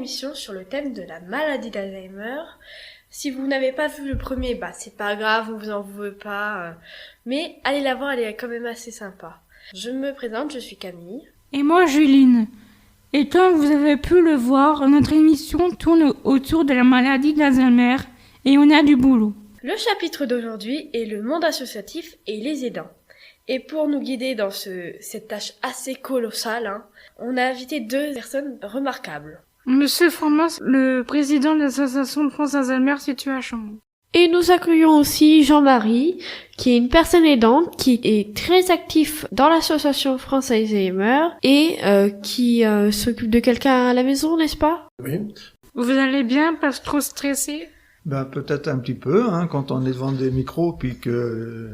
émission sur le thème de la maladie d'Alzheimer. Si vous n'avez pas vu le premier, c'est pas grave, on vous en veut pas, mais allez la voir, elle est quand même assez sympa. Je me présente, je suis Camille. Et moi Juline. Et comme vous avez pu le voir, notre émission tourne autour de la maladie d'Alzheimer et on a du boulot. Le chapitre d'aujourd'hui est le monde associatif et les aidants. Et pour nous guider dans cette tâche assez colossale, on a invité 2 personnes remarquables. Monsieur Formas, le président de l'association de France Alzheimer située à Chambon. Et nous accueillons aussi Jean-Marie, qui est une personne aidante, qui est très actif dans l'association France Alzheimer et qui s'occupe de quelqu'un à la maison, n'est-ce pas? Oui. Vous allez bien, pas trop stressé? Peut-être un petit peu, quand on est devant des micros, puis que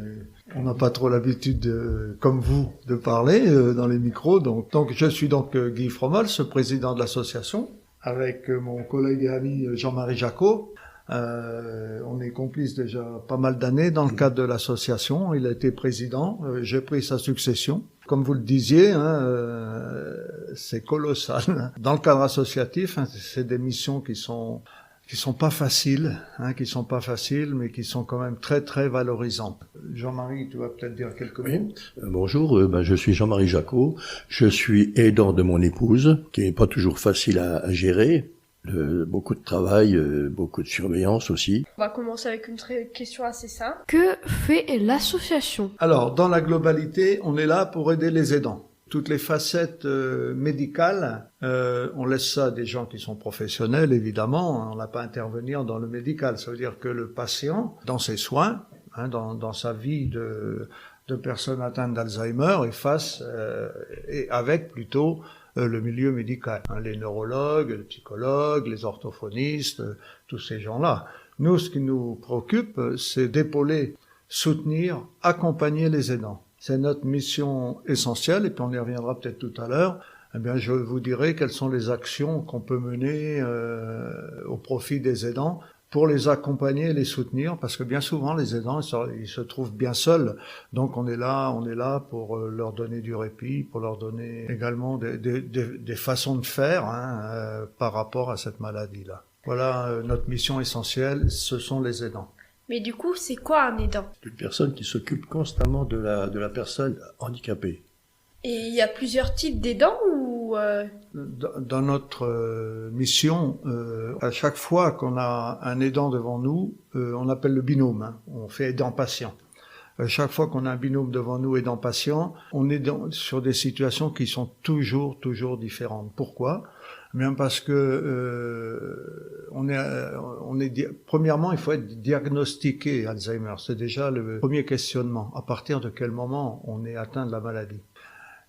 on n'a pas trop l'habitude, comme vous, de parler dans les micros. Donc je suis Guy Fromols, président de l'association, avec mon collègue et ami Jean-Marie Jacot. On est complices déjà pas mal d'années dans le cadre de l'association. Il a été président, j'ai pris sa succession. Comme vous le disiez, c'est colossal. Dans le cadre associatif, c'est des missions qui sont pas faciles, mais qui sont quand même très très valorisantes. Jean-Marie, tu vas peut-être dire quelques mots. Bonjour, je suis Jean-Marie Jacot. Je suis aidant de mon épouse, qui n'est pas toujours facile à gérer. Beaucoup de travail, beaucoup de surveillance aussi. On va commencer avec une question assez simple. Que fait l'association? Alors, dans la globalité, on est là pour aider les aidants. Toutes les facettes médicales, on laisse ça à des gens qui sont professionnels, évidemment. On n'a pas à intervenir dans le médical. Ça veut dire que le patient, dans ses soins, dans sa vie de personnes atteintes d'Alzheimer, est face et avec plutôt le milieu médical. Les neurologues, les psychologues, les orthophonistes, tous ces gens-là. Nous, ce qui nous préoccupe, c'est d'épauler, soutenir, accompagner les aidants. C'est notre mission essentielle, et puis on y reviendra peut-être tout à l'heure. Je vous dirai quelles sont les actions qu'on peut mener au profit des aidants pour les accompagner et les soutenir, parce que bien souvent les aidants ils se trouvent bien seuls. Donc on est là pour leur donner du répit, pour leur donner également des façons de faire par rapport à cette maladie-là. Voilà notre mission essentielle, ce sont les aidants. Mais du coup, c'est quoi un aidant? Une personne qui s'occupe constamment de la personne handicapée. Et il y a plusieurs types d'aidants ou Dans notre mission, à chaque fois qu'on a un aidant devant nous, on appelle le binôme. On fait aidant-patient. Chaque fois qu'on a un binôme devant nous aidant-patient, on est sur des situations qui sont toujours différentes. Pourquoi? Bien parce que premièrement, il faut être diagnostiqué Alzheimer. C'est déjà le premier questionnement. À partir de quel moment on est atteint de la maladie?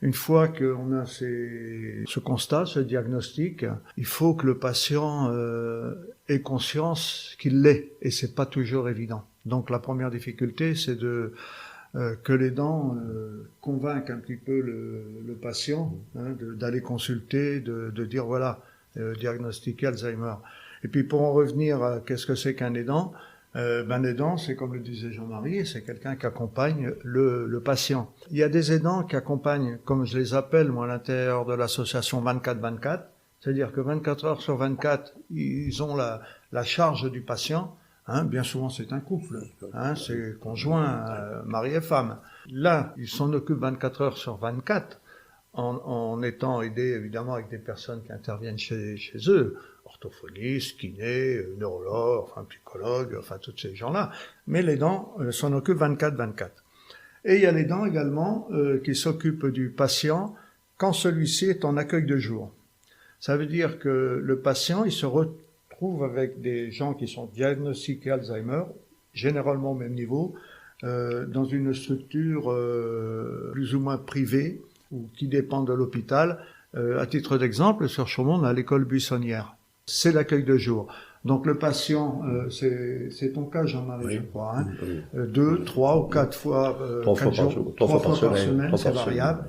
Une fois qu'on a ce constat, ce diagnostic, il faut que le patient ait conscience qu'il l'est, et c'est pas toujours évident. Donc la première difficulté, c'est que l'aidant convainque un petit peu le patient d'aller consulter, de dire voilà, diagnostiquer Alzheimer. Et puis pour en revenir à qu'est-ce que c'est qu'un aidant, aidant, c'est comme le disait Jean-Marie, c'est quelqu'un qui accompagne le patient. Il y a des aidants qui accompagnent, comme je les appelle moi à l'intérieur de l'association 24/24, c'est-à-dire que 24 heures sur 24, ils ont la charge du patient. Bien souvent c'est un couple, c'est conjoint, mari et femme. Là, ils s'en occupent 24 heures sur 24, en étant aidés évidemment avec des personnes qui interviennent chez eux, orthophonistes, kinés, neurologues, psychologues, tous ces gens-là. Mais l'aidant s'en occupe 24/24. Et il y a l'aidant également qui s'occupe du patient quand celui-ci est en accueil de jour. Ça veut dire que le patient, il se retrouve avec des gens qui sont diagnostiqués Alzheimer, généralement au même niveau, dans une structure plus ou moins privée ou qui dépend de l'hôpital. À titre d'exemple, sur Chaumont, on a l'école buissonnière. C'est l'accueil de jour. Donc le patient, c'est ton cas, Jean-Marie, oui, je crois, oui. 2, 3 ou 4 fois, 3 fois par semaine, c'est variable.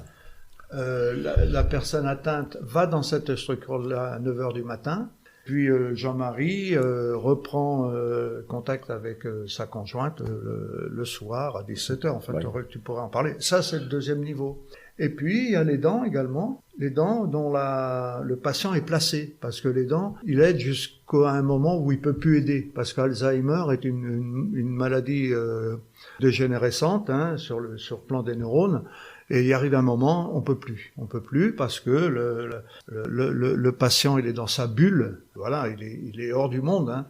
La personne atteinte va dans cette structure-là à 9h du matin. Puis Jean-Marie reprend contact avec sa conjointe le soir à 17h. En fait, tu pourrais en parler. Ça, c'est le deuxième niveau. Et puis, il y a les dents également, les dents dont le patient est placé, parce que les dents, il aide jusqu'à un moment où il peut plus aider, parce qu'Alzheimer est une maladie dégénérescente sur le plan des neurones, et il arrive un moment, on peut plus parce que le patient, il est dans sa bulle, voilà, il est hors du monde.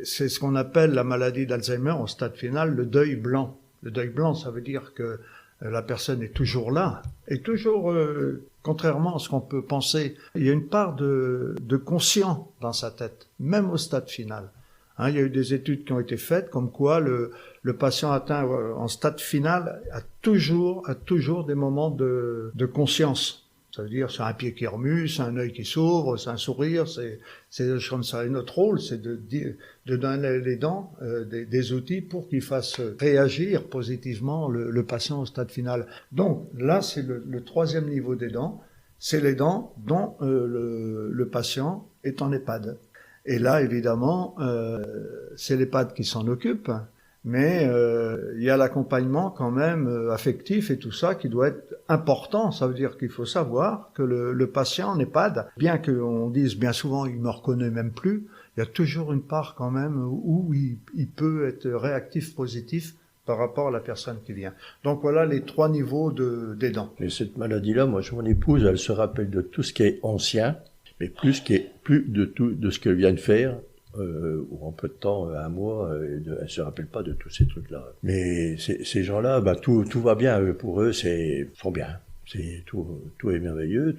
C'est ce qu'on appelle la maladie d'Alzheimer au stade final, le deuil blanc. Le deuil blanc, ça veut dire que la personne est toujours là, et toujours, contrairement à ce qu'on peut penser, il y a une part de conscient dans sa tête, même au stade final. Il y a eu des études qui ont été faites, comme quoi le patient atteint en stade final a toujours des moments de conscience. Ça veut dire, c'est un pied qui remue, c'est un œil qui s'ouvre, c'est un sourire, c'est comme ça. Et notre rôle, c'est de donner les dents, des outils pour qu'ils fassent réagir positivement le patient au stade final. Donc, là, c'est le troisième niveau des dents. C'est les dents dont le patient est en EHPAD. Et là, évidemment, c'est l'EHPAD qui s'en occupe, mais il y a l'accompagnement quand même affectif et tout ça qui doit être important. Ça veut dire qu'il faut savoir que le patient en EHPAD, bien qu'on dise bien souvent il me reconnaît même plus, il y a toujours une part quand même où il peut être réactif, positif par rapport à la personne qui vient. Donc voilà les 3 niveaux des dents. Mais cette maladie-là, moi, mon épouse, elle se rappelle de tout ce qui est ancien, mais plus de ce qu'elle vient de faire, ou en peu de temps, un mois, elle se rappelle pas de tous ces trucs-là. Mais ces gens-là, tout va bien pour eux, ils sont bien. Tout est merveilleux,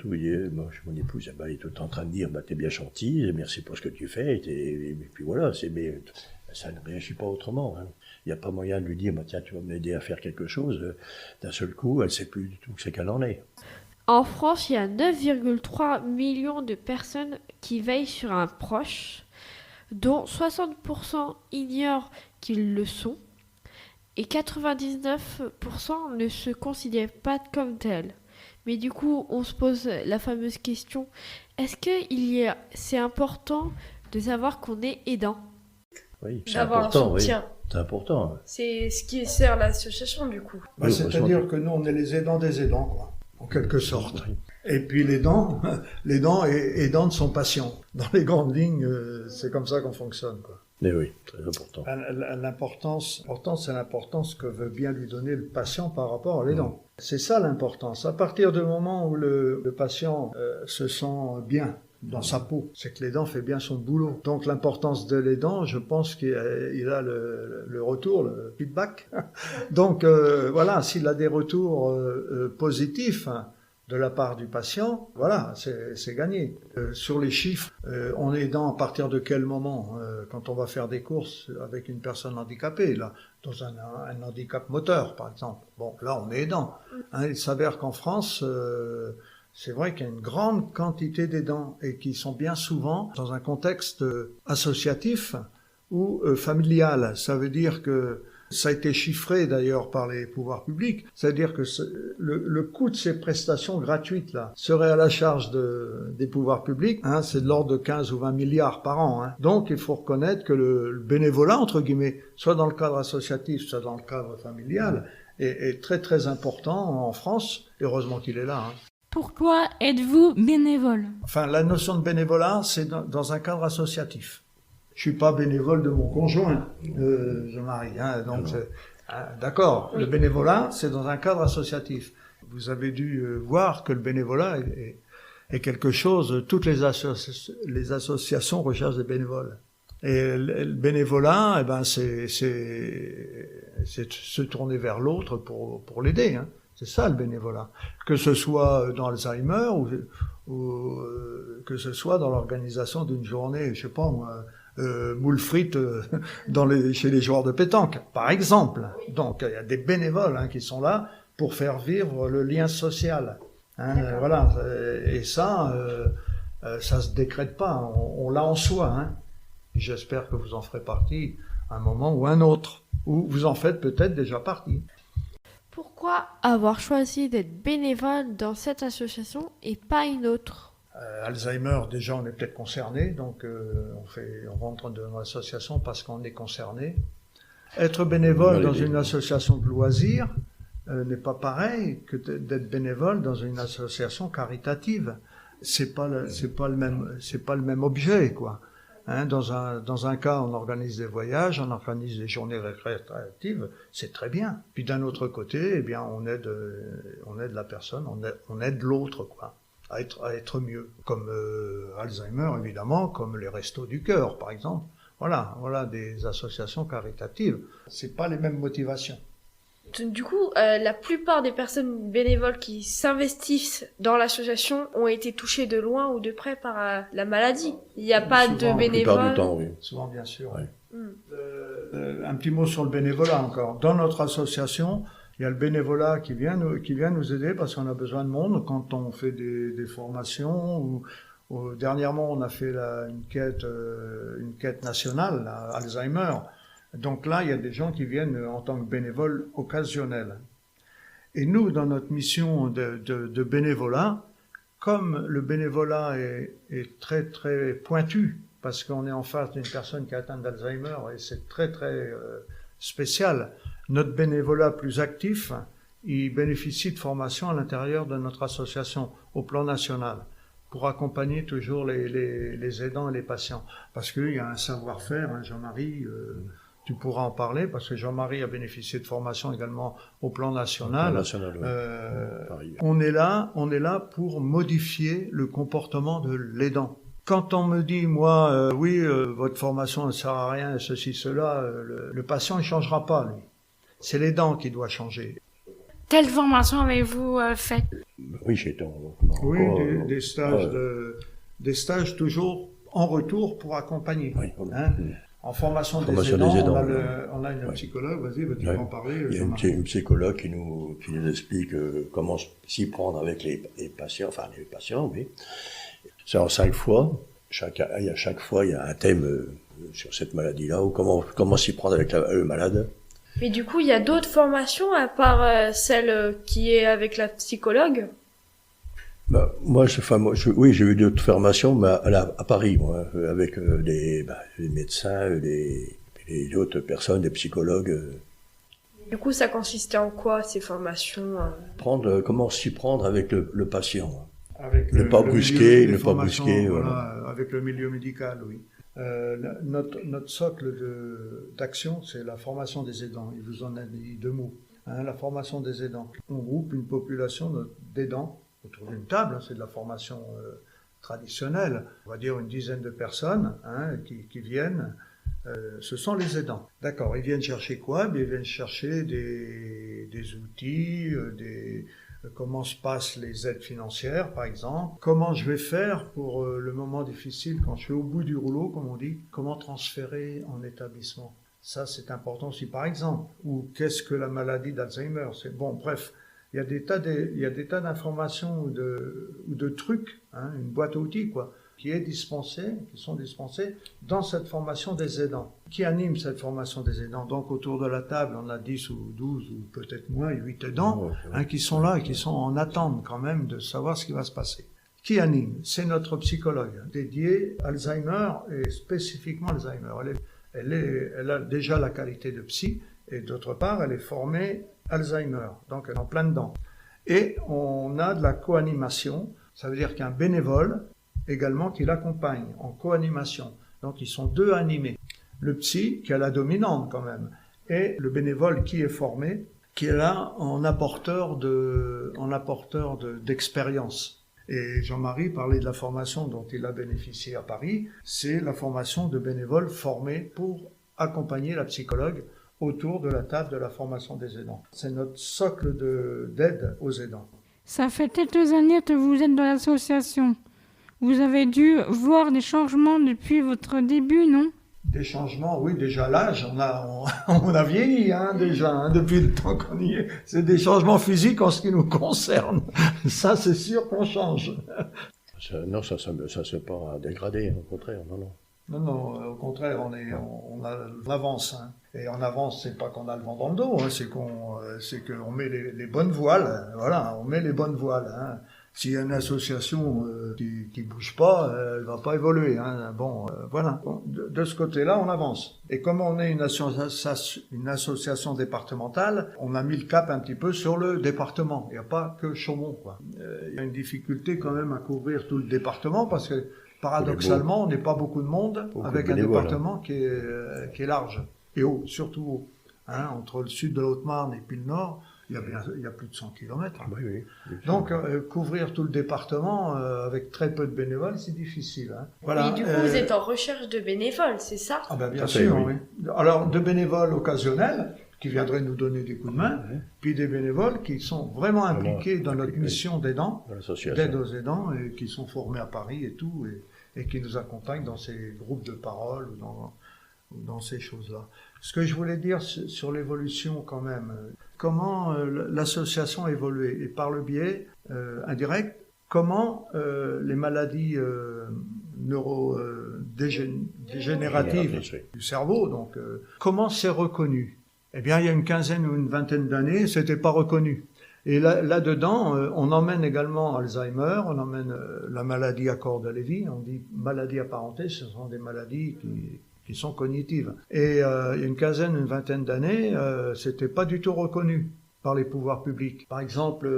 moi, mon épouse, elle est tout en train de dire, t'es bien gentil, merci pour ce que tu fais, et puis voilà, mais ça ne réagit pas autrement. Il n'y a pas moyen de lui dire, tiens, tu vas m'aider à faire quelque chose. D'un seul coup, elle sait plus du tout ce qu'elle en est. En France, il y a 9,3 millions de personnes qui veillent sur un proche, dont 60% ignorent qu'ils le sont, et 99% ne se considèrent pas comme tels. Mais du coup, on se pose la fameuse question, est-ce que c'est important de savoir qu'on est aidant ? Oui, c'est D'avoir important, un soutien. oui. C'est important. C'est ce qui sert l'association, du coup. C'est-à-dire que nous, on est les aidants des aidants, quoi, en quelque sorte. Et puis les dents aidants de son patient. Dans les grandes lignes, c'est comme ça qu'on fonctionne, quoi. Mais oui, très important. L'importance, c'est l'importance que veut bien lui donner le patient par rapport à l'aidant. C'est ça l'importance. À partir du moment où le patient se sent bien dans sa peau, c'est que l'aidant fait bien son boulot. Donc l'importance de l'aidant, je pense qu'il a le retour, le feedback. Donc voilà, s'il a des retours positifs de la part du patient, voilà, c'est gagné. Sur les chiffres, on est aidant à partir de quel moment ? Quand on va faire des courses avec une personne handicapée, là, dans un handicap moteur, par exemple. Bon, là, on est aidant. Il s'avère qu'en France, c'est vrai qu'il y a une grande quantité d'aidants et qui sont bien souvent dans un contexte associatif ou familial. Ça veut dire que ça a été chiffré d'ailleurs par les pouvoirs publics, c'est-à-dire que le coût de ces prestations gratuites là serait à la charge des pouvoirs publics, c'est de l'ordre de 15 ou 20 milliards par an. Donc il faut reconnaître que le bénévolat, entre guillemets, soit dans le cadre associatif, soit dans le cadre familial, est très très important en France, heureusement qu'il est là. Pourquoi êtes-vous bénévole ? Enfin, la notion de bénévolat, c'est dans un cadre associatif. Je suis pas bénévole de mon conjoint, Jean-Marie. Donc, d'accord. Oui. Le bénévolat, c'est dans un cadre associatif. Vous avez dû voir que le bénévolat est quelque chose. Toutes les associations recherchent des bénévoles. Et le bénévolat, c'est se tourner vers l'autre pour l'aider. C'est ça le bénévolat. Que ce soit dans Alzheimer ou que ce soit dans l'organisation d'une journée, je sais pas moi. Moules frites chez les joueurs de pétanque, par exemple. Donc, il y a des bénévoles qui sont là pour faire vivre le lien social. Voilà. Et ça se décrète pas. On l'a en soi. J'espère que vous en ferez partie à un moment ou un autre, ou vous en faites peut-être déjà partie. Pourquoi avoir choisi d'être bénévole dans cette association et pas une autre ? Alzheimer, déjà, on est peut-être concerné, donc on rentre dans l'association parce qu'on est concerné. Être bénévole dans une association de loisirs, n'est pas pareil que d'être bénévole dans une association caritative. C'est pas le même objet, quoi. Hein, dans un cas, on organise des voyages, on organise des journées récréatives, c'est très bien. Puis d'un autre côté, eh bien, on aide la personne, on aide l'autre, quoi, à être mieux. Comme Alzheimer, évidemment, comme les Restos du Cœur, par exemple. Voilà des associations caritatives. C'est pas les mêmes motivations. Du coup, la plupart des personnes bénévoles qui s'investissent dans l'association ont été touchées de loin ou de près par la maladie. Il n'y a pas Souvent, de la bénévoles. plupart du temps, oui. Souvent, bien sûr. Ouais. Un petit mot sur le bénévolat encore. Dans notre association, il y a le bénévolat qui vient nous aider parce qu'on a besoin de monde quand on fait des formations ou dernièrement on a fait une quête nationale, là, Alzheimer. Donc là, il y a des gens qui viennent en tant que bénévoles occasionnels. Et nous, dans notre mission de bénévolat, comme le bénévolat est très très pointu, parce qu'on est en face d'une personne qui est atteinte d'Alzheimer et c'est très très spécial, notre bénévolat plus actif, il bénéficie de formation à l'intérieur de notre association au plan national pour accompagner toujours les aidants et les patients. Parce qu'il y a un savoir-faire, hein, Jean-Marie, tu pourras en parler, parce que Jean-Marie a bénéficié de formation également au plan national. Oui. On est là pour modifier le comportement de l'aidant. Quand on me dit, moi, votre formation ne sert à rien, ceci, cela, le patient ne changera pas, lui. C'est l'aidant qui doit changer. Quelle formation avez-vous faite? Oui, j'étais des stages toujours en retour pour accompagner. Oui, voilà. Hein. En formation des aidants, on a une psychologue, vas-y, tu peux en parler. Il y a une psychologue qui nous explique comment s'y prendre avec les patients, oui. C'est en 5 fois. Chaque fois, il y a un thème sur cette maladie-là, ou comment s'y prendre avec le malade. Mais du coup, il y a d'autres formations à part celle qui est avec la psychologue? Moi, j'ai eu d'autres formations, mais à Paris, moi, avec les médecins, les autres personnes, des psychologues. Du coup, ça consistait en quoi, ces formations? Comment s'y prendre avec le patient. Avec ne pas brusquer. Voilà, avec le milieu médical, oui. Notre socle d'action, c'est la formation des aidants. Il vous en a dit 2 mots. Hein, la formation des aidants. On groupe une population d'aidants autour d'une table. Hein, c'est de la formation traditionnelle. On va dire une dizaine de personnes qui viennent. Ce sont les aidants. D'accord. Ils viennent chercher quoi? Ils viennent chercher des outils, comment se passent les aides financières, par exemple. Comment je vais faire pour le moment difficile, quand je suis au bout du rouleau, comme on dit, comment transférer en établissement. Ça, c'est important aussi, par exemple. Ou qu'est-ce que la maladie d'Alzheimer? C'est bon, bref. Il y a des tas d'informations ou de trucs, hein, une boîte à outils, quoi, qui sont dispensés dans cette formation des aidants. Qui anime cette formation des aidants? Donc, autour de la table, on a 10 ou 12 ou peut-être moins, 8 aidants, qui sont là et qui sont en attente quand même de savoir ce qui va se passer. Qui anime? C'est notre psychologue dédié Alzheimer et spécifiquement Alzheimer. Elle a déjà la qualité de psy et d'autre part, elle est formée Alzheimer, donc elle est en plein dedans. Et on a de la co-animation, ça veut dire qu'un bénévole également qui l'accompagne en co-animation. Donc ils sont 2 animés. Le psy, qui a la dominante quand même, et le bénévole qui est formé, qui est là en apporteur d'expérience. Et Jean-Marie parlait de la formation dont il a bénéficié à Paris, c'est la formation de bénévoles formés pour accompagner la psychologue autour de la table de la formation des aidants. C'est notre socle d'aide aux aidants. Ça fait quelques années que vous êtes dans l'association. Vous avez dû voir des changements depuis votre début, non? Des changements, oui, déjà l'âge, on a vieilli, déjà, depuis le temps qu'on y est. C'est des changements physiques en ce qui nous concerne. Ça, c'est sûr qu'on change. Non, ça s'est pas dégradé, au contraire, non. Non, au contraire, on avance. Hein. Et on avance, c'est pas qu'on a le vent dans le dos, hein, c'est qu'on met les bonnes voiles. Voilà, on met les bonnes voiles. Hein. S'il y a une association qui bouge pas, elle va pas évoluer. Hein. Bon, voilà. Bon, de ce côté-là, on avance. Et comme on est une association départementale, on a mis le cap un petit peu sur le département. Il n'y a pas que Chaumont, quoi. Il y a une difficulté quand même à couvrir tout le département parce que paradoxalement, on n'est pas beaucoup de monde avec un département qui est large et haut, surtout haut. Hein, entre le sud de la Haute-Marne et puis le nord, il y a plus de 100 km. Oui. Donc, couvrir tout le département avec très peu de bénévoles, c'est difficile. Hein. Voilà. Et du coup, vous êtes en recherche de bénévoles, c'est ça? Ah ben bien sûr, oui. Alors, de bénévoles occasionnels qui viendraient nous donner des coups de main, puis des bénévoles qui sont vraiment impliqués dans notre mission d'aidants, d'aide aux aidants, et qui sont formés à Paris et tout, et qui nous accompagnent dans ces groupes de parole ou dans ces choses-là. Ce que je voulais dire sur l'évolution quand même, comment l'association a évolué, et par le biais indirect, comment les maladies neurodégénératives du cerveau, donc comment c'est reconnu? Eh bien, il y a une quinzaine ou une vingtaine d'années, c'était pas reconnu. Et là-dedans, on emmène également Alzheimer, on emmène la maladie à corps de Lévy, on dit maladie apparentée, ce sont des maladies qui sont cognitives. Et il y a une quinzaine, une vingtaine d'années, c'était pas du tout reconnu par les pouvoirs publics. Par exemple,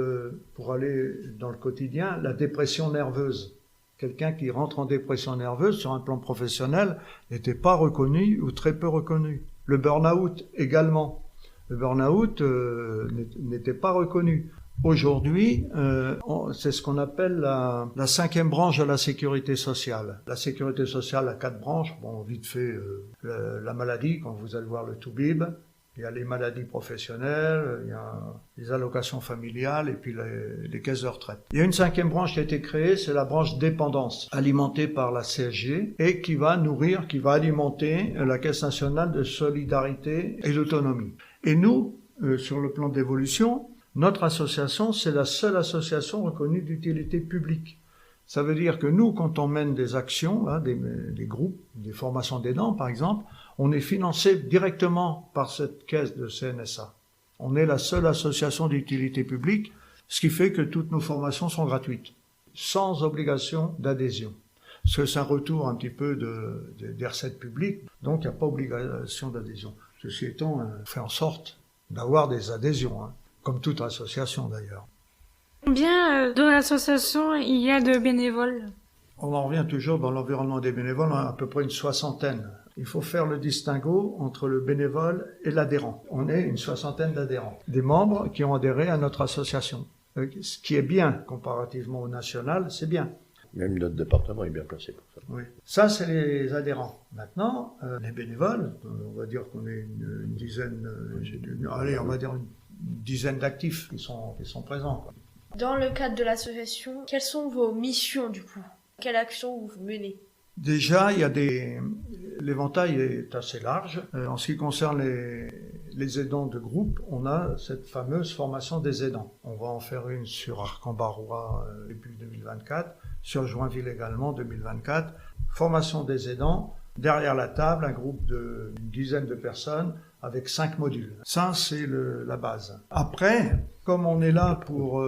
pour aller dans le quotidien, la dépression nerveuse. Quelqu'un qui rentre en dépression nerveuse sur un plan professionnel n'était pas reconnu ou très peu reconnu. Le burn-out également. Le burn-out n'était pas reconnu. Aujourd'hui, c'est ce qu'on appelle la 5e branche de la sécurité sociale. La sécurité sociale a 4 branches. Bon, vite fait, la maladie, quand vous allez voir le Toubib, il y a les maladies professionnelles, il y a les allocations familiales et puis les caisses de retraite. Il y a une 5e branche qui a été créée, c'est la branche dépendance, alimentée par la CSG et qui va alimenter la Caisse nationale de solidarité et d'autonomie. Et nous, sur le plan d'évolution, notre association, c'est la seule association reconnue d'utilité publique. Ça veut dire que nous, quand on mène des actions, hein, des groupes, des formations d'aidants par exemple, on est financé directement par cette caisse de CNSA. On est la seule association d'utilité publique, ce qui fait que toutes nos formations sont gratuites, sans obligation d'adhésion. Parce que c'est un retour un petit peu des recettes publiques, donc il n'y a pas obligation d'adhésion. Ceci étant, on fait en sorte d'avoir des adhésions, hein, comme toute association d'ailleurs. Combien dans l'association il y a de bénévoles? On en revient toujours dans l'environnement des bénévoles, on a à peu près une 60aine. Il faut faire le distinguo entre le bénévole et l'adhérent. On est une 60aine d'adhérents, des membres qui ont adhéré à notre association. Ce qui est bien comparativement au national, c'est bien. Même notre département est bien placé pour ça. Oui. Ça, c'est les adhérents. Maintenant, les bénévoles, on va dire qu'on est une dizaine, on va dire une dizaine d'actifs qui sont présents, quoi. Dans le cadre de l'association, quelles sont vos missions du coup? Quelle action vous menez? Déjà, l'éventail est assez large. En ce qui concerne les aidants de groupe, on a cette fameuse formation des aidants. On va en faire une sur Arc-en-Barrois début 2024, sur Joinville également 2024. Formation des aidants, derrière la table, un groupe d'une dizaine de personnes avec 5 modules. Ça, c'est la base. Après, comme on est là pour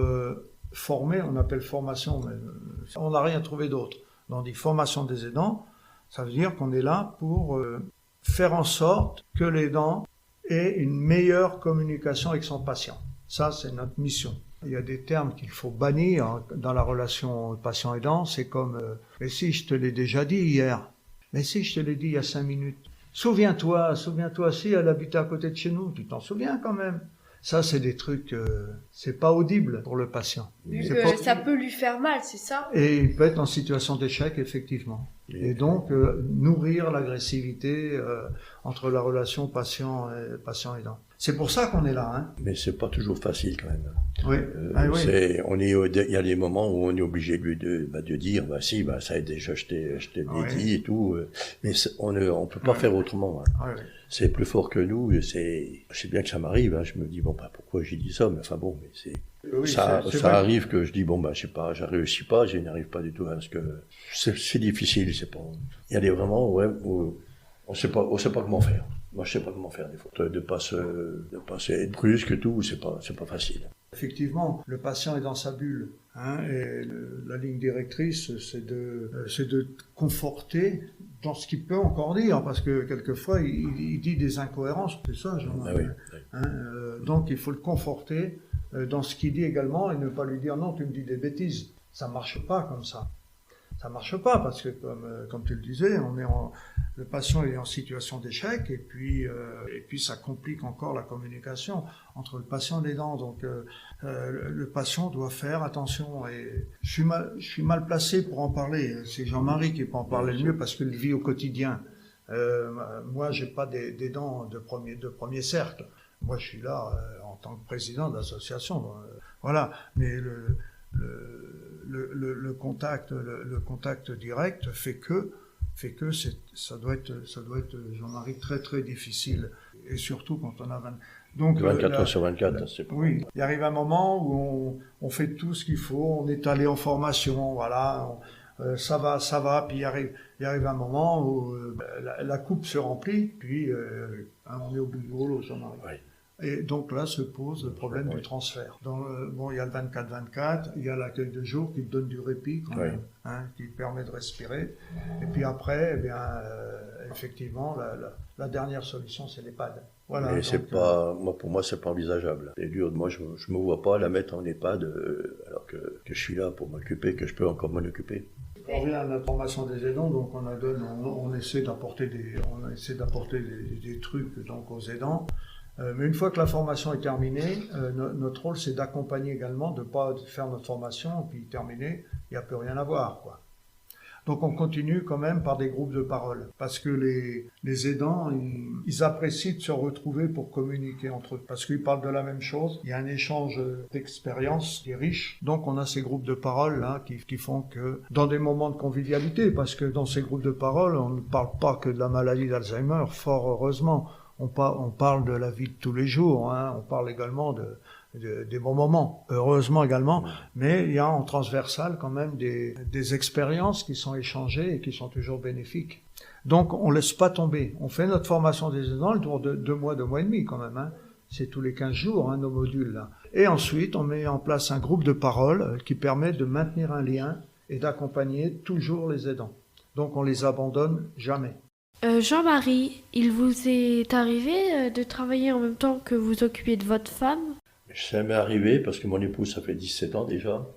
former, on appelle formation, mais on n'a rien trouvé d'autre. On dit formation des aidants, ça veut dire qu'on est là pour faire en sorte que l'aidant ait une meilleure communication avec son patient. Ça, c'est notre mission. Il y a des termes qu'il faut bannir dans la relation patient-aidant, c'est comme « mais si, je te l'ai déjà dit hier »,« mais si, je te l'ai dit il y a 5 minutes »,« souviens-toi, si elle habitait à côté de chez nous, tu t'en souviens quand même ». Ça, c'est des trucs, c'est pas audible pour le patient. Vu que ça peut lui faire mal, c'est ça? Et il peut être en situation d'échec, effectivement. Et donc, nourrir l'agressivité entre la relation patient-aidant. C'est pour ça qu'on est là, hein. Mais c'est pas toujours facile, quand même. Oui. Il y a des moments où on est obligé de dire, ça a déjà, je t'ai dit et tout. Mais on peut pas faire autrement, hein. Oui. C'est plus fort que nous. Je sais bien que ça m'arrive, hein. Je me dis, pourquoi j'ai dit ça? Mais enfin bon, mais ça arrive que je dis, je sais pas, je réussis pas, je n'y arrive pas du tout, parce que c'est difficile, il y a des moments où on sait pas comment faire. Moi, je sais pas comment faire, des fois. De pas être brusque et tout, c'est pas facile. Effectivement, le patient est dans sa bulle. Et la ligne directrice, c'est de conforter dans ce qu'il peut encore dire, parce que quelquefois, il dit des incohérences, c'est ça, Jean-Marie. Donc, il faut le conforter dans ce qu'il dit également, et ne pas lui dire, non, tu me dis des bêtises. Ça marche pas comme ça. Ça marche pas, parce que, comme tu le disais, le patient est en situation d'échec, et puis ça complique encore la communication entre le patient et l'aidant. Donc, le patient doit faire attention. Et je suis mal placé pour en parler. C'est Jean-Marie qui peut en parler le mieux, parce qu'il vit au quotidien. Moi, j'ai pas d'aidant de premier cercle. Moi, je suis là en tant que président de l'association. Voilà. Mais le contact direct fait que ça doit être Jean-Marie très très difficile, et surtout quand on a 24 heures sur 24, c'est pas. Oui, il arrive un moment où on fait tout ce qu'il faut, on est allé en formation, voilà, ça va, puis il arrive un moment où la coupe se remplit, puis on est au bout du rouleau, Jean-Marie. Oui. Et donc là se pose le problème du transfert. Il y a le 24-24, il y a l'accueil de jour qui donne du répit quand même, qui permet de respirer. Et puis après, effectivement, la dernière solution, c'est l'EHPAD. Voilà. Mais c'est pas, pour moi, c'est pas envisageable. C'est dur. Moi, je me vois pas la mettre en EHPAD, alors que je suis là pour m'occuper, que je peux encore m'en occuper. On revient à la formation des aidants, donc on essaie d'apporter des trucs donc aux aidants. Mais une fois que la formation est terminée, notre rôle c'est d'accompagner également, de pas faire notre formation puis terminer, il n'y a plus rien à voir, quoi. Donc on continue quand même par des groupes de parole, parce que les aidants, ils apprécient de se retrouver pour communiquer entre eux, parce qu'ils parlent de la même chose, il y a un échange d'expériences qui est riche, donc on a ces groupes de parole là qui font que, dans des moments de convivialité, parce que dans ces groupes de parole, on ne parle pas que de la maladie d'Alzheimer, fort heureusement. On parle de la vie de tous les jours, on parle également des bons moments, heureusement également, mais il y a en transversal quand même des expériences qui sont échangées et qui sont toujours bénéfiques. Donc on laisse pas tomber, on fait notre formation des aidants, le tour de 2 mois et demi quand même, c'est tous les 15 jours nos modules là. Et ensuite on met en place un groupe de parole qui permet de maintenir un lien et d'accompagner toujours les aidants. Donc on les abandonne jamais. Jean-Marie, il vous est arrivé de travailler en même temps que vous occupiez de votre femme? Ça m'est arrivé parce que mon épouse, ça fait 17 ans déjà,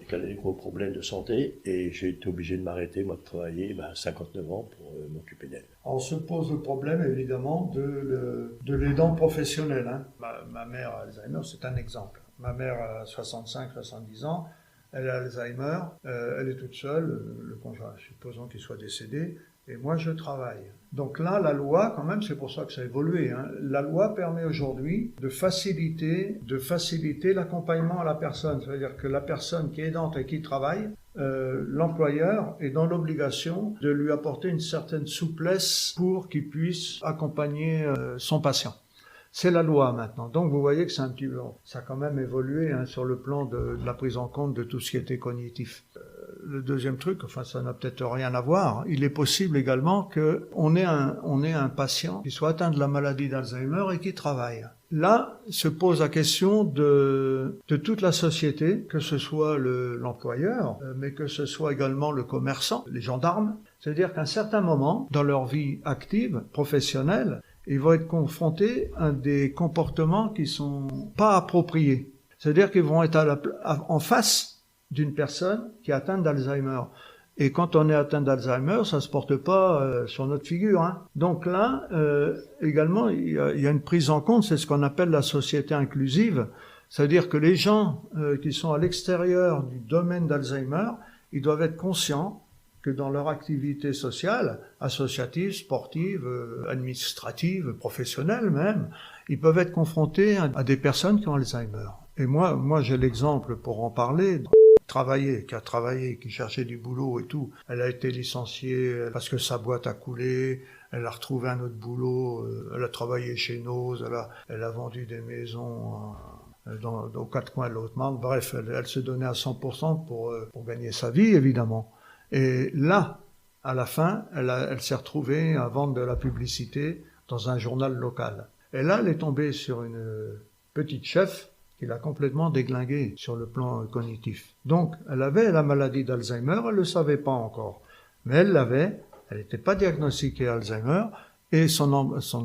qu'elle a des gros problèmes de santé, et j'ai été obligé de m'arrêter, moi, de travailler 59 ans pour m'occuper d'elle. On se pose le problème, évidemment, de l'aidant professionnel. Ma mère a Alzheimer, c'est un exemple. Ma mère a 65-70 ans, elle a Alzheimer, elle est toute seule, le conjoint, supposons qu'il soit décédé, et moi je travaille. Donc là, la loi, quand même, c'est pour ça que ça a évolué, la loi permet aujourd'hui de faciliter l'accompagnement à la personne. C'est-à-dire que la personne qui est aidante et qui travaille, l'employeur est dans l'obligation de lui apporter une certaine souplesse pour qu'il puisse accompagner son patient. C'est la loi maintenant. Donc vous voyez que c'est un petit peu, ça a quand même évolué sur le plan de la prise en compte de tout ce qui était cognitif. Le deuxième truc, ça n'a peut-être rien à voir. Il est possible également que on ait un patient qui soit atteint de la maladie d'Alzheimer et qui travaille. Là se pose la question de toute la société, que ce soit l'employeur, mais que ce soit également le commerçant, les gendarmes. C'est-à-dire qu'à un certain moment, dans leur vie active, professionnelle, ils vont être confrontés à des comportements qui sont pas appropriés. C'est-à-dire qu'ils vont être en face d'une personne qui est atteinte d'Alzheimer. Et quand on est atteint d'Alzheimer, ça se porte pas sur notre figure. Donc là, également, il y a une prise en compte, c'est ce qu'on appelle la société inclusive. C'est-à-dire que les gens qui sont à l'extérieur du domaine d'Alzheimer, ils doivent être conscients que dans leur activité sociale, associative, sportive, administrative, professionnelle même, ils peuvent être confrontés à des personnes qui ont Alzheimer. Et moi j'ai l'exemple pour en parler, qui cherchait du boulot et tout. Elle a été licenciée parce que sa boîte a coulé, elle a retrouvé un autre boulot, elle a travaillé chez Noz, elle a vendu des maisons aux 4 coins de la Haute-Marne. Bref, elle se donnait à 100% pour gagner sa vie, évidemment. Et là, à la fin, elle s'est retrouvée à vendre de la publicité dans un journal local. Et là, elle est tombée sur une petite chef qui l'a complètement déglinguée sur le plan cognitif. Donc, elle avait la maladie d'Alzheimer, elle le savait pas encore. Mais elle l'avait, elle n'était pas diagnostiquée Alzheimer, et son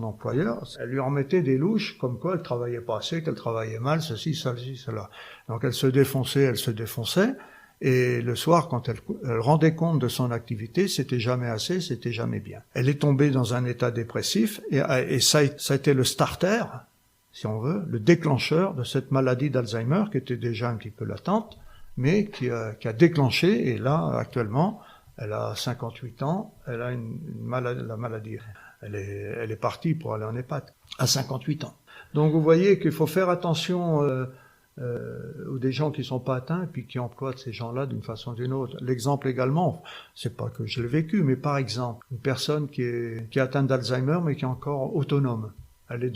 employeur, elle lui en mettait des louches, comme quoi elle travaillait pas assez, qu'elle travaillait mal, ceci, cela. Donc elle se défonçait, et le soir, quand elle rendait compte de son activité, c'était jamais assez, c'était jamais bien. Elle est tombée dans un état dépressif, et ça a été le starter, si on veut, le déclencheur de cette maladie d'Alzheimer, qui était déjà un petit peu latente, mais qui a déclenché, et là, actuellement, elle a 58 ans, elle a la maladie. Elle est partie pour aller en EHPAD, à 58 ans. Donc vous voyez qu'il faut faire attention aux des gens qui sont pas atteints, puis qui emploient ces gens-là d'une façon ou d'une autre. L'exemple également, c'est pas que je l'ai vécu, mais par exemple, une personne qui est atteinte d'Alzheimer, mais qui est encore autonome. Elle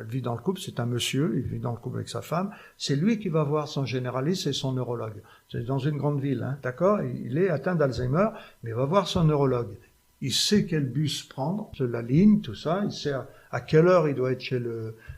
vit dans le couple, c'est un monsieur, il vit dans le couple avec sa femme, c'est lui qui va voir son généraliste et son neurologue. C'est dans une grande ville, hein, d'accord? Il est atteint d'Alzheimer, mais il va voir son neurologue. Il sait quel bus prendre, la ligne, tout ça, il sait à quelle heure il doit être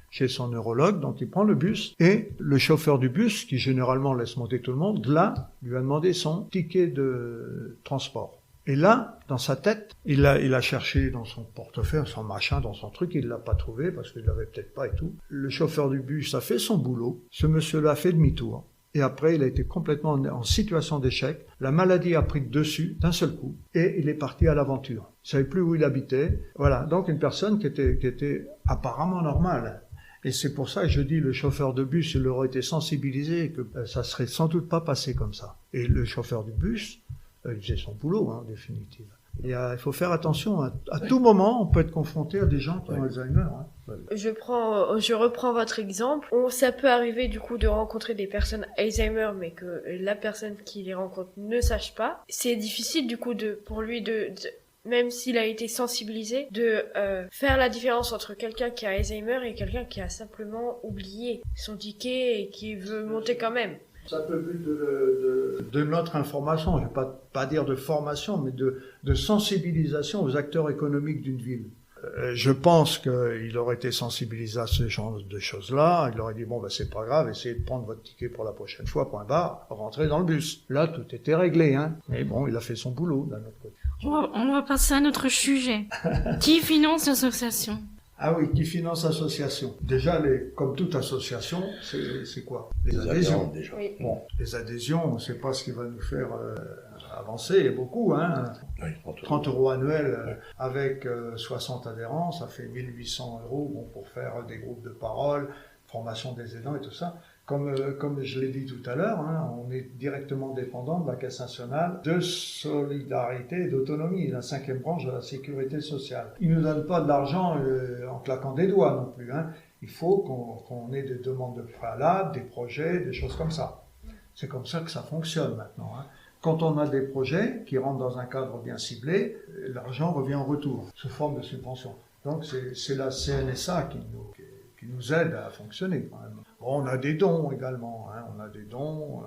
chez son neurologue, donc il prend le bus, et le chauffeur du bus, qui généralement laisse monter tout le monde, là, lui a demandé son ticket de transport. Et là, dans sa tête, il a cherché dans son portefeuille, son machin, dans son truc, il l'a pas trouvé, parce qu'il l'avait peut-être pas et tout. Le chauffeur du bus a fait son boulot, ce monsieur-là a fait demi-tour. Et après, il a été complètement en situation d'échec. La maladie a pris le dessus d'un seul coup. Et il est parti à l'aventure. Il savait plus où il habitait. Voilà. Donc, une personne qui était apparemment normale. Et c'est pour ça que je dis, le chauffeur de bus, il aurait été sensibilisé, que ça serait sans doute pas passé comme ça. Et le chauffeur du bus, il faisait son boulot, en définitive. Et il faut faire attention. À tout moment, on peut être confronté à des gens qui ont Alzheimer. Hein. Je reprends votre exemple. Ça peut arriver du coup de rencontrer des personnes Alzheimer, mais que la personne qui les rencontre ne sache pas. C'est difficile du coup pour lui même s'il a été sensibilisé, de faire la différence entre quelqu'un qui a Alzheimer et quelqu'un qui a simplement oublié son ticket et qui veut monter quand même. C'est un peu le but de notre information, je ne vais pas dire de formation, mais de sensibilisation aux acteurs économiques d'une ville. Je pense qu'il aurait été sensibilisé à ce genre de choses-là. Il aurait dit, bon, c'est pas grave, essayez de prendre votre ticket pour la prochaine fois, point barre, rentrez dans le bus. Là, tout était réglé, hein. Mais bon, il a fait son boulot, d'un autre côté. On va passer à notre sujet. Qui finance l'association? Ah oui, qui finance l'association. Déjà, comme toute association, c'est quoi? Les adhésions. Déjà. Oui. Bon, les adhésions, c'est pas ce qui va nous faire avancer, beaucoup, hein. Oui, 30 € annuels avec 60 adhérents, ça fait 1 800 € bon, pour faire des groupes de parole, formation des aidants et tout ça. Comme je l'ai dit tout à l'heure, hein, on est directement dépendant de la Caisse nationale de solidarité et d'autonomie, la 5e branche de la sécurité sociale. Ils ne nous donnent pas de l'argent en claquant des doigts non plus. Hein. Il faut qu'on ait des demandes de préalable, des projets, des choses comme ça. C'est comme ça que ça fonctionne maintenant. Hein. Quand on a des projets qui rentrent dans un cadre bien ciblé, l'argent revient en retour, sous forme de subvention. Donc c'est la CNSA qui nous aide à fonctionner quand même. Bon, on a des dons également, hein. On a des dons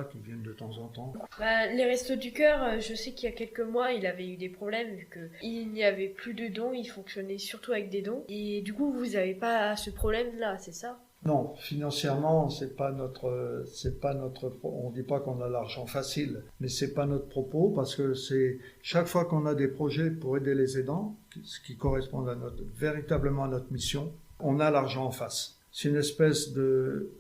qui viennent de temps en temps. Les Restos du Cœur, je sais qu'il y a quelques mois, il avait eu des problèmes vu qu'il n'y avait plus de dons, il fonctionnait surtout avec des dons. Et du coup, vous n'avez pas ce problème-là, c'est ça ? Non, financièrement, c'est pas notre, on dit pas qu'on a l'argent facile, mais c'est pas notre propos parce que c'est chaque fois qu'on a des projets pour aider les aidants, ce qui correspond véritablement à notre mission, on a l'argent en face. C'est une espèce de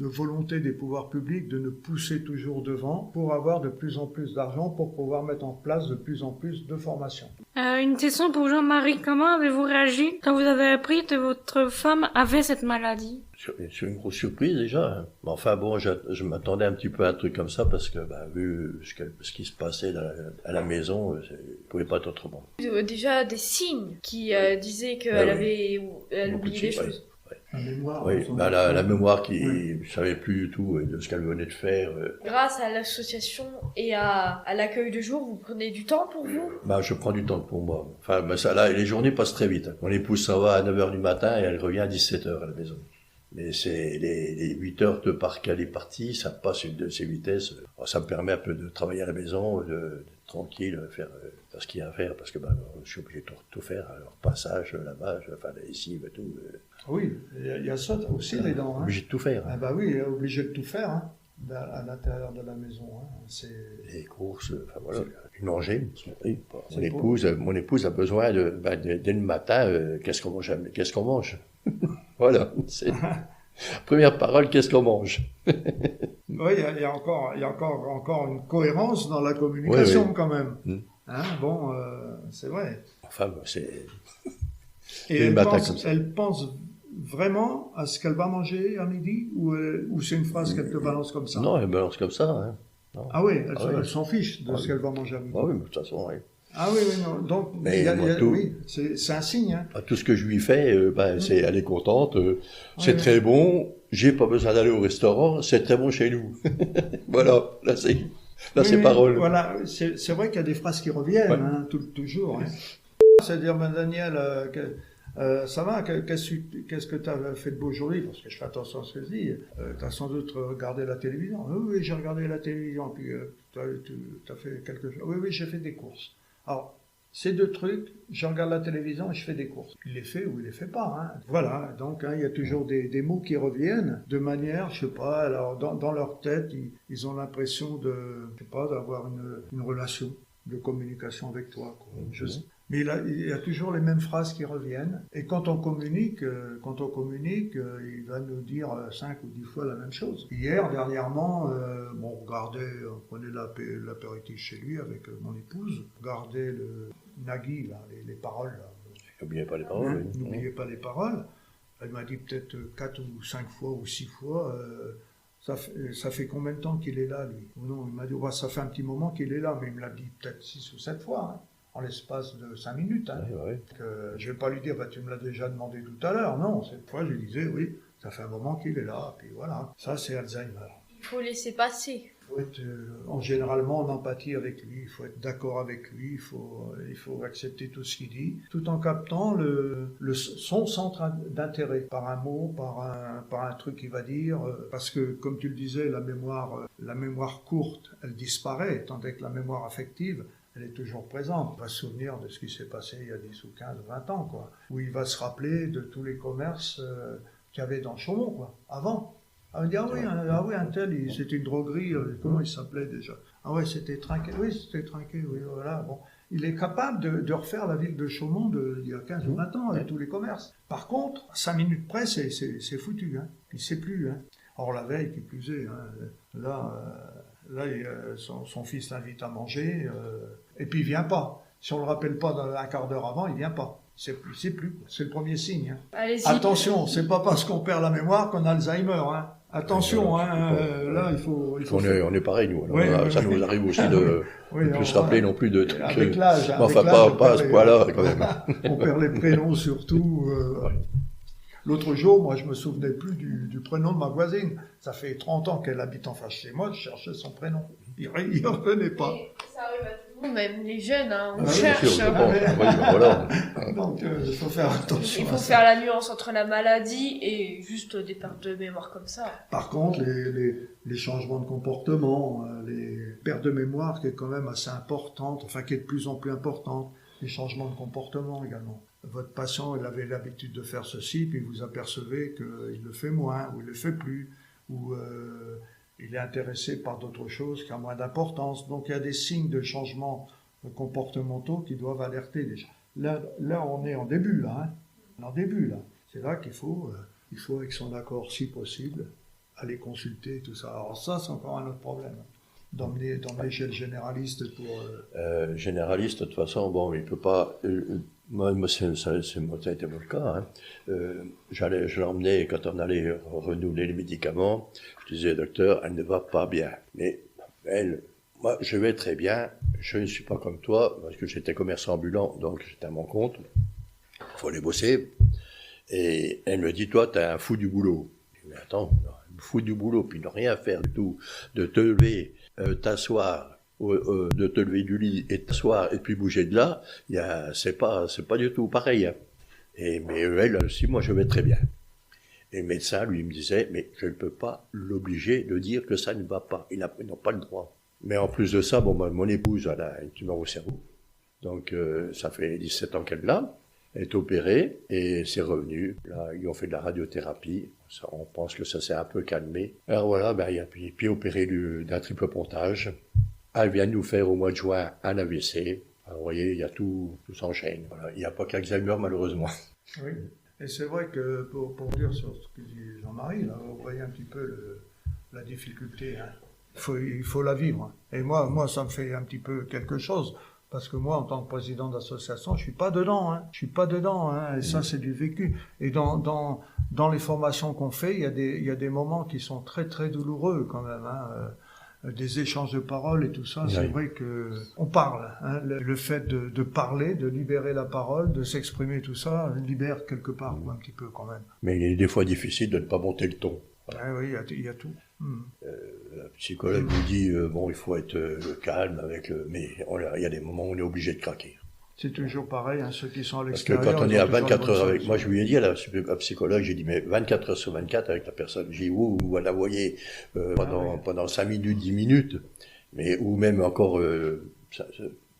volonté des pouvoirs publics de nous pousser toujours devant pour avoir de plus en plus d'argent pour pouvoir mettre en place de plus en plus de formations. Une question pour Jean-Marie. Comment avez-vous réagi quand vous avez appris que votre femme avait cette maladie? C'est une grosse surprise déjà. Mais enfin bon, je m'attendais un petit peu à un truc comme ça parce que vu ce qui se passait à la maison, ça ne pouvait pas être autrement. Déjà des signes qui disaient qu'elle oubliait des choses. La mémoire, oui, la mémoire qui ne savait plus du tout de ce qu'elle venait de faire. Grâce à l'association et à l'accueil de jour, vous prenez du temps pour vous ? Je prends du temps pour moi. Enfin, les journées passent très vite. Mon épouse s'en va à 9h du matin et elle revient à 17h à la maison. Mais c'est les 8 heures de par qu'elle est partie, ça passe de ces vitesses. Ça me permet un peu de travailler à la maison, de tranquille, faire ce qu'il y a à faire, parce que je suis obligé de tout faire, alors passage, lavage, enfin la lessive, tout. Oui, il y a ça aussi, les dents. Hein. Obligé de tout faire. Ah bah oui, obligé de tout faire, hein, à l'intérieur de la maison. Hein. C'est... Les courses, enfin voilà, puis manger. Oui. C'est Mon épouse a besoin dès le matin, qu'est-ce qu'on mange Voilà, c'est première parole, qu'est-ce qu'on mange Oui, il y a encore une cohérence dans la communication, oui. quand même. Mm. Hein, bon, c'est vrai. Enfin, c'est... Et elle pense vraiment à ce qu'elle va manger à midi, ou c'est une phrase qu'elle te balance comme ça? Non, elle balance comme ça. Hein. Non. Ah oui, elle oui. s'en fiche de ce qu'elle va manger à midi. Ah oui, mais de toute façon, oui. Ah oui, oui, non. Donc, Mais oui, c'est un signe. Hein. Tout ce que je lui fais, c'est elle est contente, c'est Oui. très bon, j'ai pas besoin d'aller au restaurant, c'est très bon chez nous. Voilà, là c'est Oui, parole. Voilà, c'est vrai qu'il y a des phrases qui reviennent, Ouais. hein, toujours. Hein. C'est-à-dire, Daniel, ça va, qu'est-ce que tu as fait de beau aujourd'hui? Parce que je fais attention à ce que je dis. Tu as sans doute regardé la télévision. Oui, j'ai regardé la télévision. Puis tu as fait quelque chose. Oui, j'ai fait des courses. Alors, ces deux trucs, je regarde la télévision et je fais des courses. Il les fait ou il les fait pas. Hein. Voilà, donc il y a toujours des mots qui reviennent de manière, je sais pas, alors dans leur tête, ils ont l'impression d'avoir une relation de communication avec toi. Quoi. Mais il y a toujours les mêmes phrases qui reviennent. Et quand on communique, il va nous dire 5 ou 10 fois la même chose. Hier, dernièrement, on prenait l'apéritif chez lui avec mon épouse, on regardait le Nagui, là, les paroles. Là. N'oubliez pas les paroles. Hein, Oui. N'oubliez pas les paroles. Elle m'a dit peut-être 4 ou 5 fois ou 6 fois. Ça fait combien de temps qu'il est là, lui? Non, il m'a dit, ça fait un petit moment qu'il est là, mais il me l'a dit peut-être 6 ou 7 fois. Hein. En l'espace de 5 minutes. Hein. Oui. Je ne vais pas lui dire, tu me l'as déjà demandé tout à l'heure. Non, cette fois, je lui disais, oui, ça fait un moment qu'il est là. Puis voilà, ça, c'est Alzheimer. Il faut laisser passer. Il faut être généralement en empathie avec lui, il faut être d'accord avec lui, il faut accepter tout ce qu'il dit, tout en captant son centre d'intérêt, par un mot, par un truc qu'il va dire, parce que, comme tu le disais, la mémoire courte, elle disparaît, tandis que la mémoire affective, elle est toujours présente. Il va se souvenir de ce qui s'est passé il y a 10 ou 15 ou 20 ans, quoi. Où il va se rappeler de tous les commerces qu'il y avait dans Chaumont, quoi, avant. Il va dire, un tel, c'était une droguerie, comment il s'appelait déjà? Ah ouais, c'était Trinquet, oui, voilà, bon. Il est capable de refaire la ville de Chaumont d'il y a 15 ou 20 ans, avec tous les commerces. Par contre, à 5 minutes près, c'est foutu, hein. Il ne sait plus, hein. Or, la veille, qui plus est, hein, là son fils l'invite à manger, et puis il vient pas. Si on le rappelle pas dans un quart d'heure avant, il vient pas. C'est plus. C'est le premier signe. Hein. Allez-y. Attention, c'est pas parce qu'on perd la mémoire qu'on a Alzheimer. Hein. Attention, là il faut. On est pareil nous. Alors, ça nous arrive aussi de plus se rappeler non plus de trucs. Avec l'âge. Enfin, pas à ce point-là quand même. On perd les prénoms surtout. L'autre jour, moi, je me souvenais plus du prénom de ma voisine. Ça fait 30 ans qu'elle habite en face chez moi, je cherchais son prénom. Il ne revenait pas. Ça arrive à tout le monde, même les jeunes, hein, on Oui, cherche. bien sûr, bon, voilà. Donc, il faut faire attention. Il faut à ça. faire la nuance entre la maladie et juste des pertes de mémoire comme ça. Par contre, les changements de comportement, les pertes de mémoire qui est quand même assez importante, enfin qui est de plus en plus importante, les changements de comportement également. Votre patient, il avait l'habitude de faire ceci, puis vous apercevez qu'il le fait moins, ou il le fait plus, ou il est intéressé par d'autres choses qui ont moins d'importance. Donc il y a des signes de changements comportementaux qui doivent alerter déjà. Là on est en début, là. Hein. On est en début, là. C'est là qu'il faut, avec son accord, si possible, aller consulter tout ça. Alors ça, c'est encore un autre problème. D'emmener chez le généraliste pour... Généraliste, de toute façon, bon, il peut pas... Moi, ça a été mon cas. Hein. Je l'emmenais quand on allait renouveler les médicaments. Je disais, docteur, elle ne va pas bien. Mais moi, je vais très bien. Je ne suis pas comme toi, parce que j'étais commerçant ambulant, donc j'étais à mon compte. Il faut aller bosser. Et elle me dit, toi, t'es un fou du boulot. Je dis, mais attends, un fou du boulot, puis ne rien faire du tout, de te lever, t'asseoir, de te lever du lit et t'asseoir et puis bouger de là, c'est pas du tout pareil. Hein. Mais elle aussi, moi je vais très bien. Et le médecin lui me disait, mais je ne peux pas l'obliger de dire que ça ne va pas. Ils n'ont pas le droit. Mais en plus de ça, bon, mon épouse, elle a une tumeur au cerveau. Donc, ça fait 17 ans qu'elle l'a. Elle est opérée et c'est revenu. Là, ils ont fait de la radiothérapie. Ça, on pense que ça s'est un peu calmé. Alors voilà, ben, il a puis opéré d'un triple pontage. Elle vient de nous faire au mois de juin un AVC. Alors, vous voyez, il y a tout s'enchaîne. Voilà. Il n'y a pas qu'Alzheimer, malheureusement. Oui. Et c'est vrai que, pour dire sur ce que dit Jean-Marie, là, vous voyez un petit peu la difficulté. Hein. Il faut la vivre. Et moi, ça me fait un petit peu quelque chose. Parce que moi, en tant que président d'association, je suis pas dedans. Hein. Je suis pas dedans. Hein. Et ça, c'est du vécu. Et dans les formations qu'on fait, il y a des moments qui sont très, très douloureux quand même. Hein. Des échanges de paroles et tout ça, oui. C'est vrai que on parle. Hein. Le fait de parler, de libérer la parole, de s'exprimer, tout ça, libère quelque part, un petit peu quand même. Mais il est des fois difficile de ne pas monter le ton. Ah oui, il y a tout. La psychologue nous dit bon, il faut être calme mais il y a des moments où on est obligé de craquer. C'est toujours pareil, hein, ceux qui sont à Parce que l'extérieur. quand on est à 24 heures avec moi, je lui ai dit à la psychologue, j'ai dit mais 24 heures sur 24 avec la personne, j'ai dit vous la voyez pendant 5 minutes, 10 minutes, mais ou même encore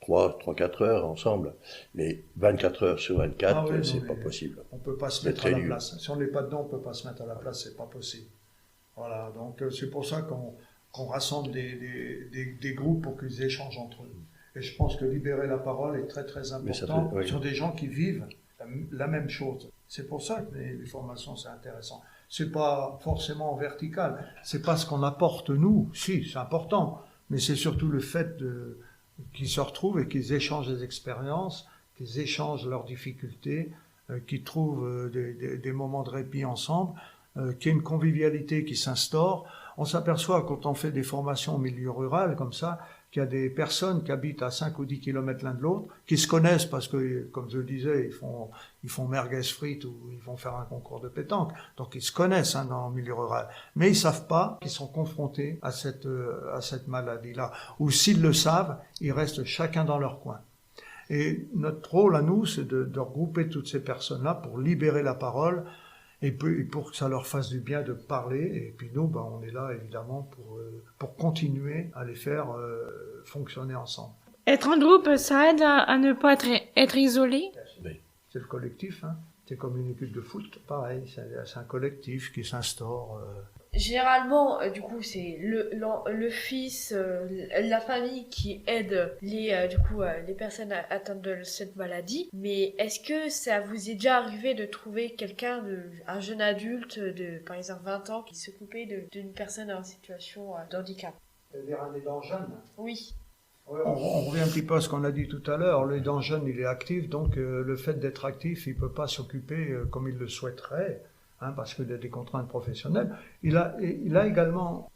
3-4 heures ensemble, mais 24 heures sur 24, c'est pas possible. On peut pas se mettre à la place. Si on n'est pas dedans, on peut pas se mettre à la place, c'est pas possible. Voilà, donc c'est pour ça qu'on rassemble des groupes pour qu'ils échangent entre eux. Et je pense que libérer la parole est très très important sur des gens qui vivent la même chose. C'est pour ça que les formations c'est intéressant. C'est pas forcément vertical, c'est pas ce qu'on apporte nous. Si, c'est important, mais c'est surtout le fait qu'ils se retrouvent et qu'ils échangent des expériences, qu'ils échangent leurs difficultés, qu'ils trouvent des moments de répit ensemble. Qu'il y ait une convivialité qui s'instaure. On s'aperçoit quand on fait des formations au milieu rural comme ça, qu'il y a des personnes qui habitent à 5 ou 10 kilomètres l'un de l'autre, qui se connaissent parce que, comme je le disais, ils font merguez frites ou ils vont faire un concours de pétanque. Donc ils se connaissent dans le milieu rural. Mais ils savent pas qu'ils sont confrontés à cette maladie-là. Ou s'ils le savent, ils restent chacun dans leur coin. Et notre rôle à nous, c'est de regrouper toutes ces personnes-là pour libérer la parole, et pour que ça leur fasse du bien de parler. Et puis nous, on est là évidemment pour continuer à les faire fonctionner ensemble. Être en groupe, ça aide à ne pas être isolé. C'est le collectif, hein. C'est comme une équipe de foot, pareil, c'est un collectif qui s'instaure. Généralement, du coup, c'est le fils, la famille qui aide les personnes atteintes de cette maladie. Mais est-ce que ça vous est déjà arrivé de trouver un jeune adulte de, par exemple, 20 ans qui s'occupait d'une personne en situation de handicap? C'est-à-dire un aidant jeune? Oui. Ouais, on revient un petit peu à ce qu'on a dit tout à l'heure. L'aidant jeune, il est actif, donc le fait d'être actif, il peut pas s'occuper comme il le souhaiterait. Parce qu'il a des contraintes professionnelles. Il a également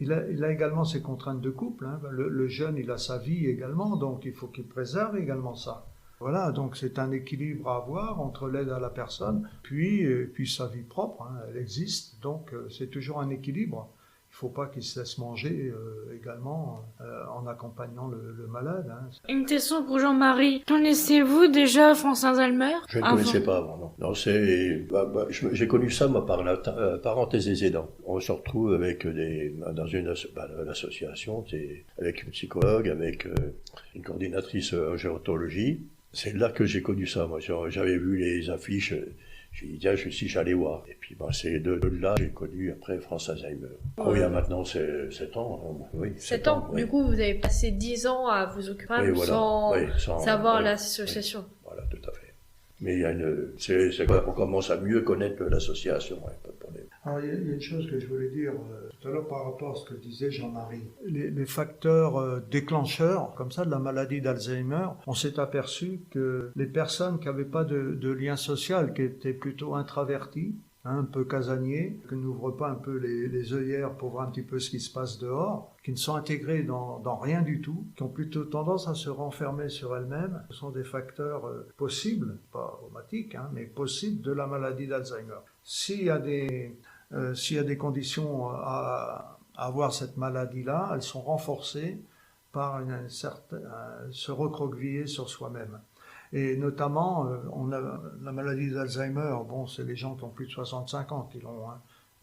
ses contraintes de couple. Le jeune, il a sa vie également, donc il faut qu'il préserve également ça. Voilà, donc c'est un équilibre à avoir entre l'aide à la personne, puis sa vie propre. Elle existe, donc c'est toujours un équilibre. Il ne faut pas qu'il se laisse manger également en accompagnant le malade. Une question pour Jean-Marie. Connaissez-vous déjà François Alzheimer? Je ne connaissais pas avant, non. Non, j'ai connu ça, moi, par la parenthèse des aidants. On se retrouve avec dans l'association, avec une psychologue, avec une coordinatrice en gérontologie. C'est là que j'ai connu ça, moi. J'avais vu les affiches. J'ai dit, tiens, j'allais voir. Et puis, c'est de là que j'ai connu après François Alzheimer. Il y a maintenant 7 ans. Oui, 7 ans. Oui. Du coup, vous avez passé 10 ans à vous occuper sans savoir l'association. Oui. Voilà, tout à fait. Mais on commence à mieux connaître l'association, pas de problème. Alors, il y a une chose que je voulais dire tout à l'heure par rapport à ce que disait Jean-Marie. Les facteurs déclencheurs, comme ça, de la maladie d'Alzheimer, on s'est aperçu que les personnes qui n'avaient pas de lien social, qui étaient plutôt intraverties, un peu casaniers, qui n'ouvrent pas un peu les œillères pour voir un petit peu ce qui se passe dehors, qui ne sont intégrés dans rien du tout, qui ont plutôt tendance à se renfermer sur elles-mêmes. Ce sont des facteurs possibles, pas automatiques, mais possibles de la maladie d'Alzheimer. S'il y a des conditions à avoir cette maladie-là, elles sont renforcées par se recroqueviller sur soi-même. Et notamment, on a la maladie d'Alzheimer, c'est les gens qui ont plus de 65 ans qui l'ont,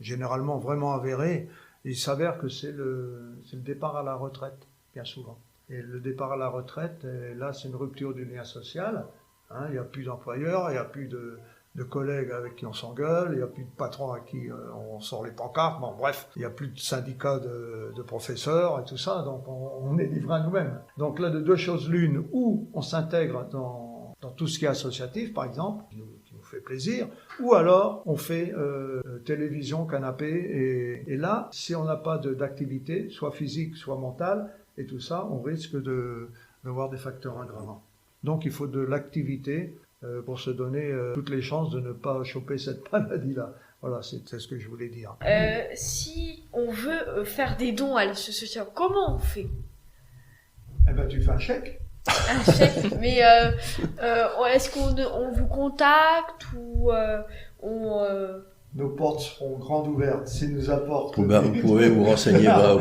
généralement vraiment avéré. Il s'avère que c'est le départ à la retraite. bien souvent. Et le départ à la retraite, là, c'est une rupture du lien social. Hein, il n'y a plus d'employeurs, il n'y a plus de collègues avec qui on s'engueule, il n'y a plus de patrons à qui on sort les pancartes. Bon, bref, il n'y a plus de syndicats de professeurs et tout ça, donc on est livré à nous-mêmes. Donc là, de deux choses l'une, ou on s'intègre dans tout ce qui est associatif, par exemple, qui nous fait plaisir, ou alors on fait télévision, canapé, et là, si on n'a pas d'activité, soit physique, soit mentale, et tout ça, on risque d'avoir des facteurs aggravants. Donc il faut de l'activité pour se donner toutes les chances de ne pas choper cette maladie-là. Voilà, c'est ce que je voulais dire. Si on veut faire des dons à l'association, comment on fait? Eh ben, tu fais un chèque. Un chèque, mais est-ce qu'on vous contacte ou Nos portes seront grandes ouvertes s'ils nous apportent. Vous pouvez vous renseigner vers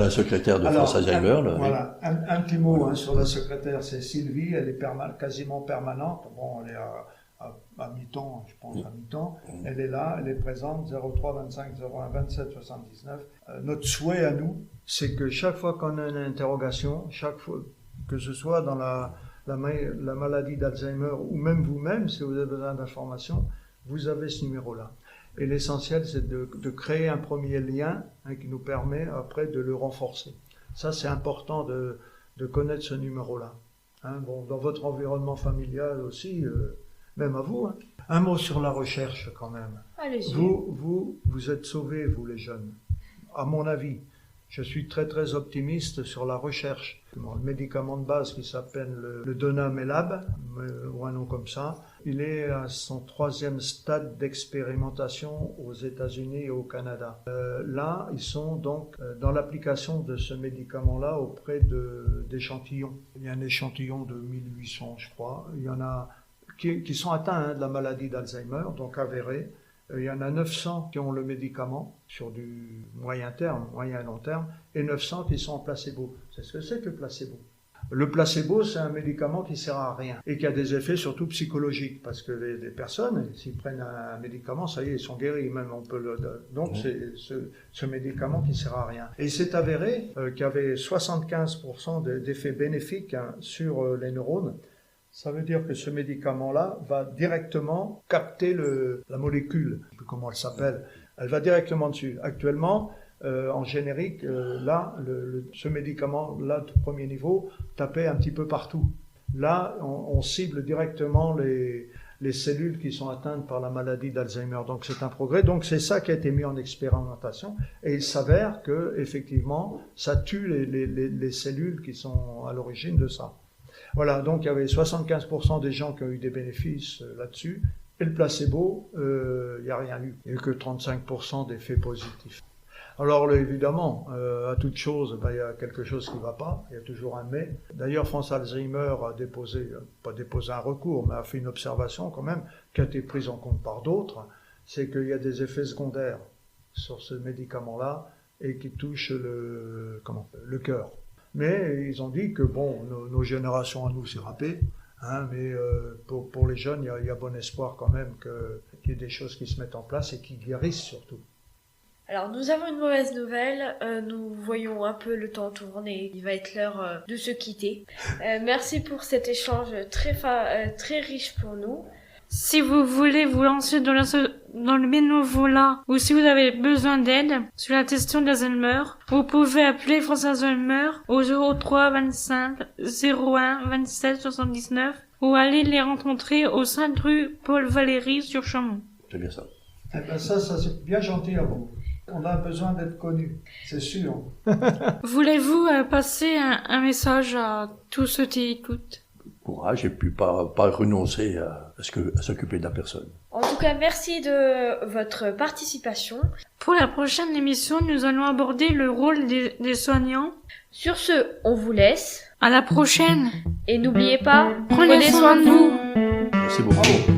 la secrétaire de France Alzheimer. Voilà, un petit mot sur la secrétaire, c'est Sylvie, elle est quasiment permanente. Bon, elle est à mi-temps, je pense à mi-temps. Elle est là, elle est présente, 03 25 01 27 79. Notre souhait à nous, c'est que chaque fois qu'on a une interrogation, chaque fois que ce soit dans la maladie d'Alzheimer ou même vous-même, si vous avez besoin d'informations, vous avez ce numéro-là. Et l'essentiel, c'est de créer un premier lien qui nous permet après de le renforcer. Ça, c'est important de connaître ce numéro-là. Bon, dans votre environnement familial aussi, même à vous. Un mot sur la recherche quand même. Allez-y. Vous êtes sauvés, vous les jeunes. À mon avis, je suis très très optimiste sur la recherche. Le médicament de base qui s'appelle le Donamelab, ou un nom comme ça, il est à son 3e stade d'expérimentation aux États-Unis et au Canada. Là, ils sont donc dans l'application de ce médicament-là auprès d'échantillons. Il y a un échantillon de 1800, je crois. Il y en a qui sont atteints de la maladie d'Alzheimer, donc avérés. Il y en a 900 qui ont le médicament sur du moyen et long terme, et 900 qui sont en placebo. C'est ce que c'est que le placebo. Le placebo, c'est un médicament qui sert à rien et qui a des effets surtout psychologiques, parce que les personnes, s'ils prennent un médicament, ça y est, ils sont guéris. Même donc c'est ce médicament qui sert à rien. Et il s'est avéré qu'il y avait 75% d'effets bénéfiques sur les neurones. Ça veut dire que ce médicament-là va directement capter la molécule, je ne sais plus comment elle s'appelle, elle va directement dessus. Actuellement, en générique, ce médicament-là de premier niveau tapait un petit peu partout. Là, on cible directement les cellules qui sont atteintes par la maladie d'Alzheimer. Donc c'est un progrès. Donc c'est ça qui a été mis en expérimentation. Et il s'avère que effectivement, ça tue les cellules qui sont à l'origine de ça. Voilà, donc il y avait 75% des gens qui ont eu des bénéfices là-dessus, et le placebo, il n'y a rien eu. Il n'y a eu que 35% d'effets positifs. Alors évidemment, à toute chose, il y a quelque chose qui ne va pas, il y a toujours un mais. D'ailleurs, France Alzheimer a pas déposé un recours, mais a fait une observation quand même, qui a été prise en compte par d'autres, c'est qu'il y a des effets secondaires sur ce médicament-là, et qui touchent le cœur. Mais ils ont dit que bon, nos générations à nous, c'est râpé, mais pour les jeunes, il y a bon espoir quand même qu'il y ait des choses qui se mettent en place et qui guérissent surtout. Alors nous avons une mauvaise nouvelle, nous voyons un peu le temps tourner, il va être l'heure de se quitter. Merci pour cet échange très riche pour nous. Si vous voulez vous lancer dans le bénévolat ou si vous avez besoin d'aide sur la question d'Alzheimer, vous pouvez appeler France Alzheimer au 03 25 01 27 79 ou aller les rencontrer au 5 rue Paul Valéry sur Chaumont. C'est bien ça. Eh ben ça c'est bien gentil à vous. On a besoin d'être connus, c'est sûr. Voulez-vous passer un message à tous ceux qui écoutent? Courage et puis pas renoncer à s'occuper de la personne. En tout cas, merci de votre participation. Pour la prochaine émission, nous allons aborder le rôle des soignants. Sur ce, on vous laisse. À la prochaine. Et n'oubliez pas, prenez soin de vous. Merci beaucoup.